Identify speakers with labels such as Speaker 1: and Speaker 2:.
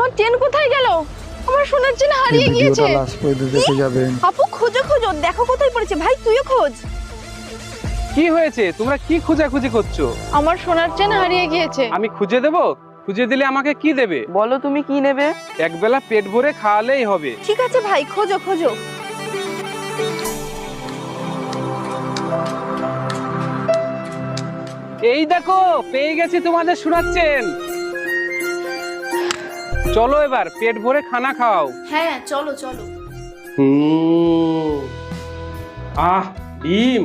Speaker 1: আমার চেন কোথায় গেল? আমার সোনার চেন হারিয়ে গিয়েছে।
Speaker 2: লাস্ট পর্যন্ত দেখে যাবেন।
Speaker 1: আপু খোঁজো খোঁজো, দেখো কোথায় পড়েছে। ভাই তুইও খোঁজ।
Speaker 3: কি হয়েছে? তোমরা কি খোঁজাখুঁজি করছো?
Speaker 1: আমার সোনার চেন হারিয়ে গিয়েছে।
Speaker 3: আমি খুঁজে দেব? খুঁজে দিলে আমাকে কি দেবে?
Speaker 4: বলো তুমি কি নেবে?
Speaker 3: একবেলা পেট ভরে খাওয়ালেই হবে।
Speaker 1: ঠিক আছে ভাই, খোঁজো খোঁজো।
Speaker 3: এই দেখো, পেয়ে গেছি তোমাদের শোনাচ্ছেন। চলো এবার পেট ভরে খানা খাও।
Speaker 1: হ্যাঁ চলো চলো।
Speaker 3: আহ, ডিম